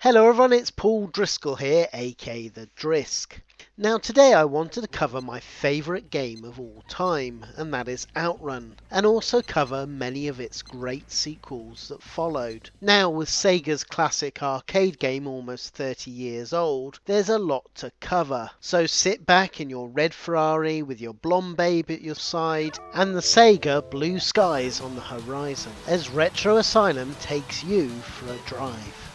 Hello everyone, it's Paul Driscoll here, aka the Drisk. Now today I wanted to cover my favourite game of all time, and that is OutRun, and also cover many of its great sequels that followed. Now with Sega's classic arcade game almost 30 years old, there's a lot to cover. So sit back in your red Ferrari with your blonde babe at your side, and the Sega blue skies on the horizon, as Retro Asylum takes you for a drive.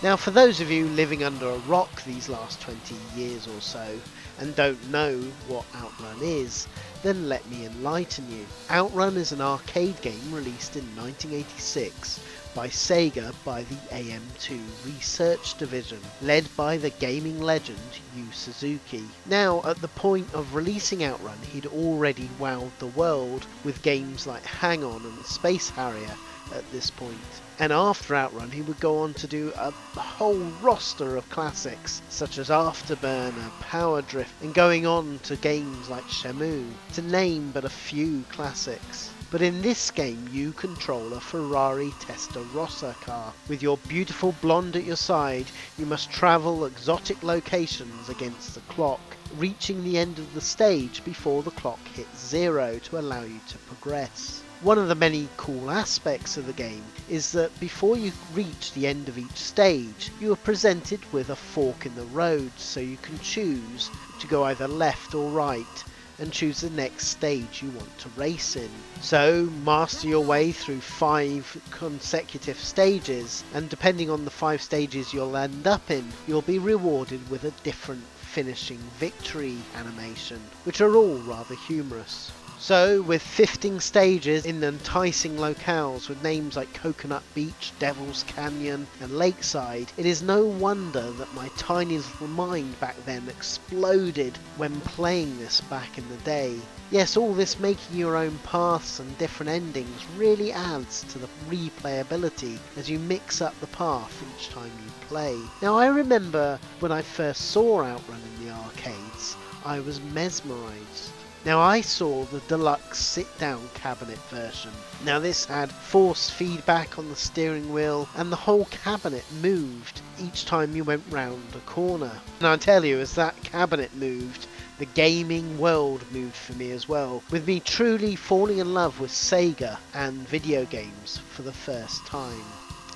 Now for those of you living under a rock these last 20 years or so and don't know what OutRun is, then let me enlighten you. OutRun is an arcade game released in 1986 by Sega by the AM2 Research Division, led by the gaming legend Yu Suzuki. Now, at the point of releasing OutRun, he'd already wowed the world with games like Hang On and Space Harrier at this point. And after OutRun, he would go on to do a whole roster of classics, such as Afterburner, Power Drift, and going on to games like Shamu, to name but a few classics. But in this game, you control a Ferrari Testarossa car. With your beautiful blonde at your side, you must travel exotic locations against the clock, reaching the end of the stage before the clock hits 0 to allow you to progress. One of the many cool aspects of the game is that before you reach the end of each stage, you are presented with a fork in the road, so you can choose to go either left or right and choose the next stage you want to race in. So master your way through 5 consecutive stages, and depending on the 5 stages you'll end up in, you'll be rewarded with a different finishing victory animation, which are all rather humorous. So, with 15 stages in enticing locales with names like Coconut Beach, Devil's Canyon and Lakeside, it is no wonder that my tiny little mind back then exploded when playing this back in the day. Yes, all this making your own paths and different endings really adds to the replayability as you mix up the path each time you play. Now I remember when I first saw OutRun in the arcades, I was mesmerised. Now I saw the deluxe sit-down cabinet version. Now this had force feedback on the steering wheel and the whole cabinet moved each time you went round a corner. And I tell you, as that cabinet moved, the gaming world moved for me as well, with me truly falling in love with Sega and video games for the first time.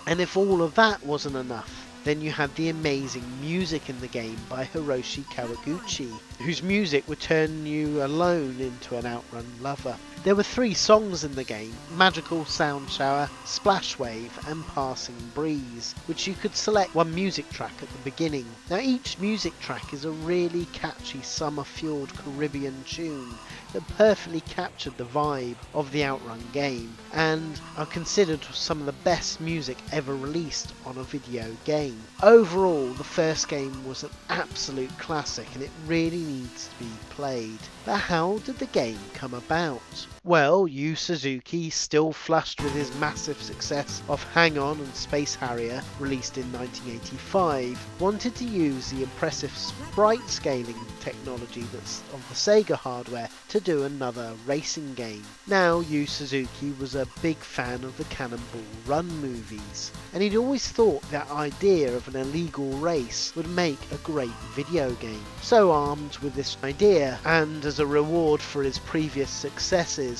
And if all of that wasn't enough, then you had the amazing music in the game by Hiroshi Kawaguchi, whose music would turn you alone into an OutRun lover. There were 3 songs in the game: Magical Sound Shower, Splash Wave and Passing Breeze, which you could select one music track at the beginning. Now each music track is a really catchy summer-fueled Caribbean tune that perfectly captured the vibe of the OutRun game and are considered some of the best music ever released on a video game. Overall, the first game was an absolute classic and it really needs to be played. But how did the game come about? Well, Yu Suzuki, still flushed with his massive success of Hang On and Space Harrier, released in 1985, wanted to use the impressive sprite scaling technology that's of the Sega hardware to do another racing game. Now, Yu Suzuki was a big fan of the Cannonball Run movies, and he'd always thought that idea of an illegal race would make a great video game. So armed with this idea, and as a reward for his previous successes,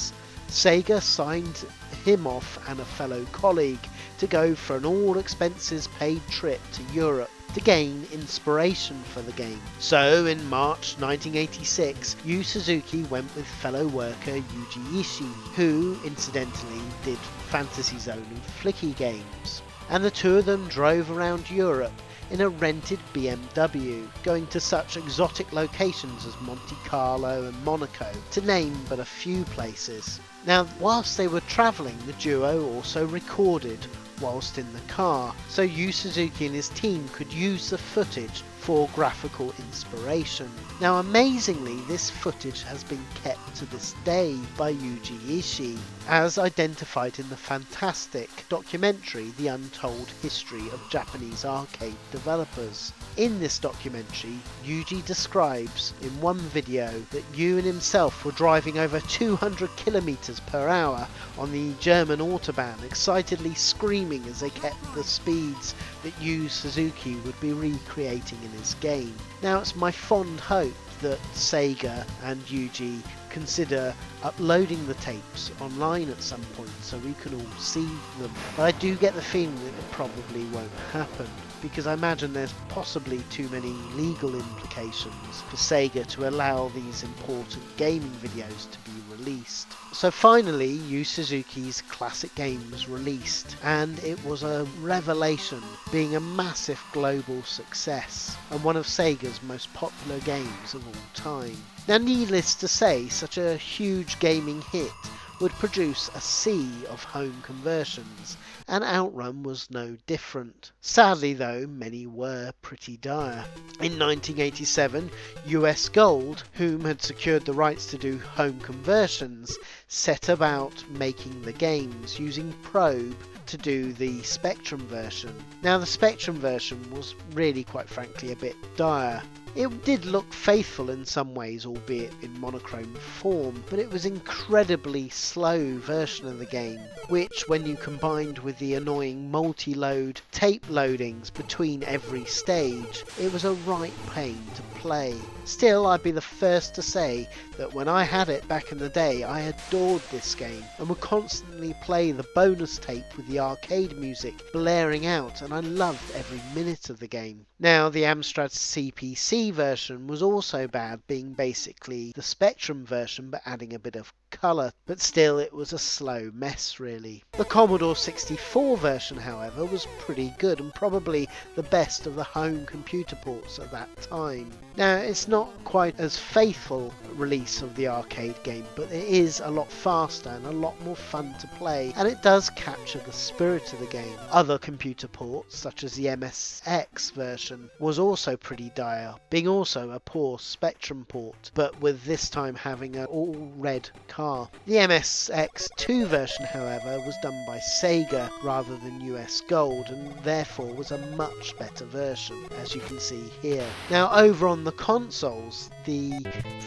Sega signed him off and a fellow colleague to go for an all-expenses-paid trip to Europe to gain inspiration for the game. So in March 1986, Yu Suzuki went with fellow worker Yuji Ishii, who incidentally did Fantasy Zone and Flicky games, and the two of them drove around Europe in a rented BMW, going to such exotic locations as Monte Carlo and Monaco, to name but a few places. Now, whilst they were travelling, the duo also recorded whilst in the car, so Yu Suzuki and his team could use the footage for graphical inspiration. Now amazingly, this footage has been kept to this day by Yuji Ishii, as identified in the fantastic documentary The Untold History of Japanese Arcade Developers. In this documentary, Yuji describes in one video that Yu and himself were driving over 200 kilometers per hour on the German autobahn, excitedly screaming as they kept the speeds that Yu Suzuki would be recreating in his game. Now it's my fond hope that Sega and Yuji consider uploading the tapes online at some point so we can all see them. But I do get the feeling that it probably won't happen, because I imagine there's possibly too many legal implications for Sega to allow these important gaming videos to be released. So finally, Yu Suzuki's classic game was released, and it was a revelation, being a massive global success and one of Sega's most popular games of all time. Now needless to say, such a huge gaming hit would produce a sea of home conversions, and OutRun was no different. Sadly though, many were pretty dire. In 1987, US Gold, whom had secured the rights to do home conversions, set about making the games using Probe to do the Spectrum version. Now the Spectrum version was really, quite frankly, a bit dire. It did look faithful in some ways, albeit in monochrome form, but it was an incredibly slow version of the game, which, when you combined with the annoying multi-load tape loadings between every stage, it was a right pain to play. Still, I'd be the first to say that when I had it back in the day, I adored this game and would constantly play the bonus tape with the arcade music blaring out, and I loved every minute of the game. Now, the Amstrad CPC version was also bad, being basically the Spectrum version but adding a bit of colour, but still it was a slow mess really. The Commodore 64 version, however, was pretty good and probably the best of the home computer ports at that time. Now, it's not quite as faithful release of the arcade game, but it is a lot faster and a lot more fun to play, and it does capture the spirit of the game. Other computer ports, such as the MSX version, was also pretty dire, being also a poor Spectrum port, but with this time having an all-red car. The MSX2 version, however, was done by Sega rather than US Gold, and therefore was a much better version, as you can see here. Now, over on the consoles, the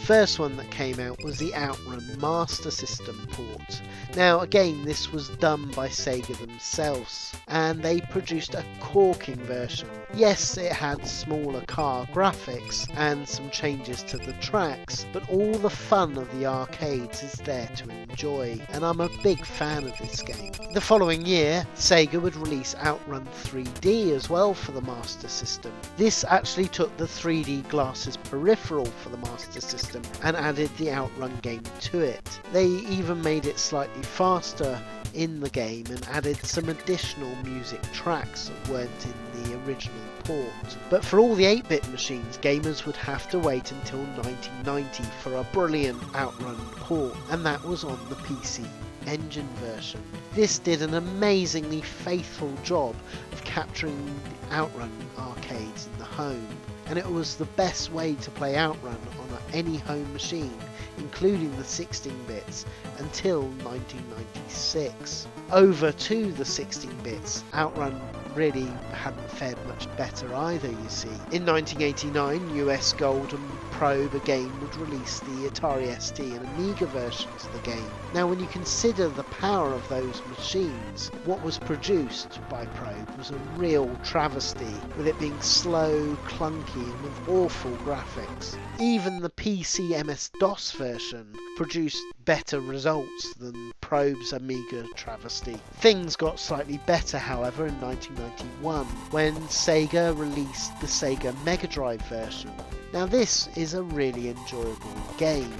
first one that came out was the OutRun Master System port. Now again, this was done by Sega themselves, and they produced a corking version. Yes, it had smaller car graphics and some changes to the tracks, but all the fun of the arcades is there to enjoy, and I'm a big fan of this game. The following year, Sega would release OutRun 3D as well for the Master System. This actually took the 3D glasses peripheral for the Master System and added the OutRun game to it. They even made it slightly faster in the game and added some additional music tracks that weren't in the original port. But for all the 8-bit machines, gamers would have to wait until 1990 for a brilliant OutRun port, and that was on the PC Engine version. This did an amazingly faithful job of capturing the OutRun arcades in the home, and it was the best way to play OutRun on any home machine, including the 16 bits, until 1996. Over to the 16 bits, OutRun really hadn't fared much better either, you see. In 1989, US Gold and Probe again would release the Atari ST and Amiga versions of the game. Now, when you consider the power of those machines, what was produced by Probe was a real travesty, with it being slow, clunky, and with awful graphics. Even the PC MS-DOS version produced better results than Probe's Amiga travesty. Things got slightly better, however, in 1991, when Sega released the Sega Mega Drive version. Now, this is a really enjoyable game.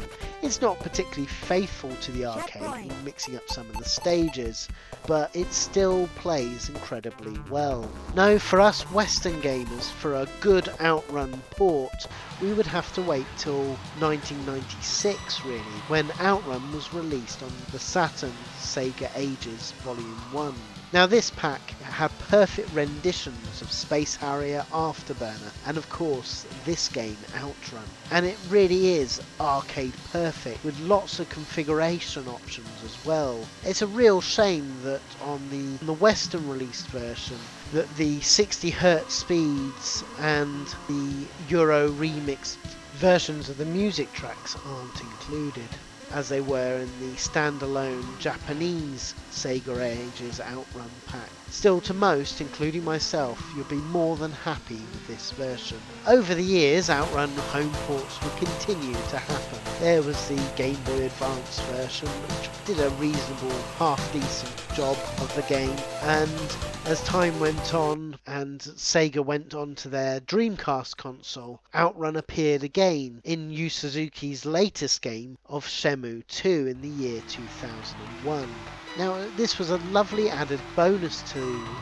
It's not particularly faithful to the arcade, mixing up some of the stages, but it still plays incredibly well. Now, for us Western gamers, for a good OutRun port, we would have to wait till 1996 really, when OutRun was released on the Saturn Sega Ages Volume 1. Now this pack had perfect renditions of Space Harrier, Afterburner, and of course this game, OutRun. And it really is arcade perfect with lots of configuration options as well. It's a real shame that on the Western released version that the 60Hz speeds and the Euro remixed versions of the music tracks aren't included, as they were in the standalone Japanese Sega Ages OutRun pack. Still, to most, including myself, you'll be more than happy with this version. Over the years, OutRun home ports would continue to happen. There was the Game Boy Advance version, which did a reasonable, half-decent job of the game, and as time went on and Sega went on to their Dreamcast console, OutRun appeared again in Yu Suzuki's latest game of Shenmue 2 in the year 2001. Now, this was a lovely added bonus to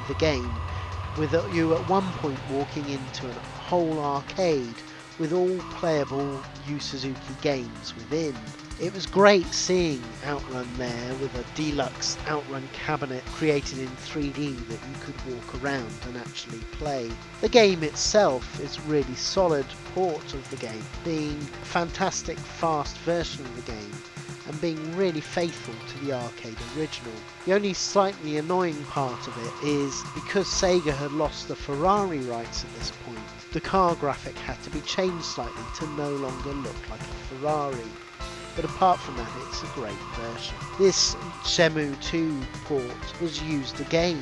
the game, with you at one point walking into a whole arcade with all playable Yu Suzuki games within. It was great seeing OutRun there with a deluxe OutRun cabinet created in 3D that you could walk around and actually play. The game itself is really solid port of the game, being a fantastic fast version of the game and being really faithful to the arcade original. The only slightly annoying part of it is because Sega had lost the Ferrari rights at this point, the car graphic had to be changed slightly to no longer look like a Ferrari. But apart from that, it's a great version. This Shenmue 2 port was used again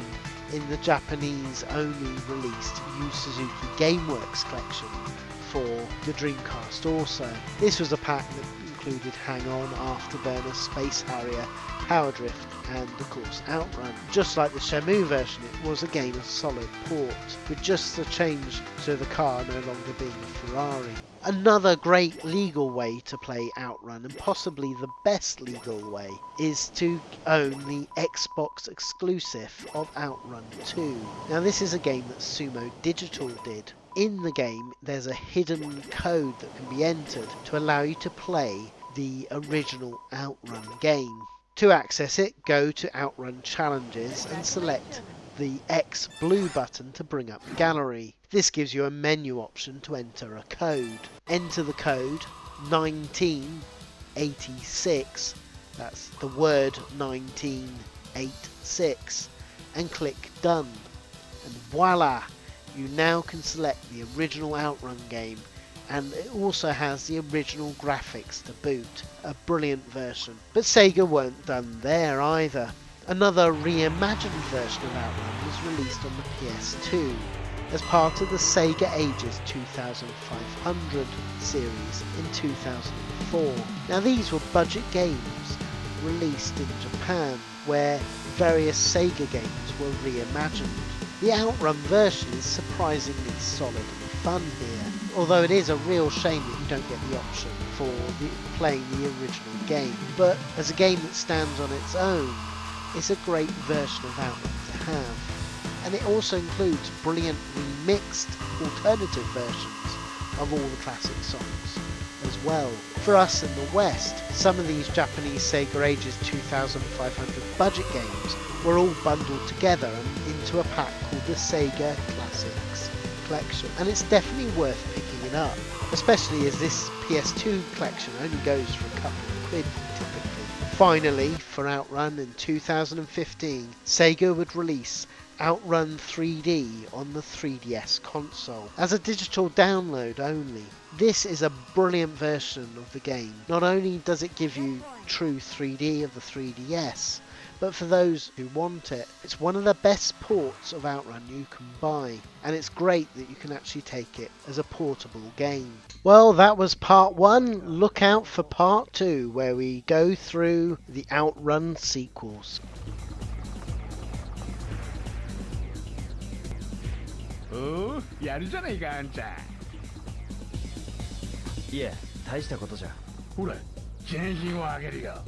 in the Japanese only released Yu Suzuki Gameworks collection for the Dreamcast also. This was a pack that included Hang On, Afterburner, Space Harrier, Power Drift, and of course OutRun. Just like the Shenmue version, it was again a solid port, with just the change to the car no longer being a Ferrari. Another great legal way to play OutRun, and possibly the best legal way, is to own the Xbox exclusive of OutRun 2. Now this is a game that Sumo Digital did. In the game there's a hidden code that can be entered to allow you to play the original OutRun game. To access it, go to OutRun Challenges and select the X blue button to bring up the gallery. This gives you a menu option to enter a code. Enter the code 1986, that's the word 1986, and click done. And voila! You now can select the original OutRun game, and it also has the original graphics to boot. A brilliant version. But Sega weren't done there either. Another reimagined version of OutRun was released on the PS2 as part of the Sega Ages 2500 series in 2004. Now these were budget games released in Japan where various Sega games were reimagined. The OutRun version is surprisingly solid and fun here, although it is a real shame that you don't get the option for playing the original game. But as a game that stands on its own, it's a great version of OutRun to have. And it also includes brilliant remixed alternative versions of all the classic songs as well. For us in the West, some of these Japanese Sega Ages 2500 budget games were all bundled together into a pack called the Sega Classics Collection, and it's definitely worth picking it up, especially as this PS2 collection only goes for a couple of quid typically. Finally, for OutRun in 2015, Sega would release OutRun 3D on the 3DS console as a digital download only. This is a brilliant version of the game. Not only does it give you true 3D of the 3DS, but for those who want it, it's one of the best ports of OutRun you can buy, and it's great that you can actually take it as a portable game. Well, that was part 1. Look out for part 2, where we go through the OutRun sequels. おお、やるじゃないかあんちゃん。いえ、大したことじゃ。ほら、記念品をあげるよ。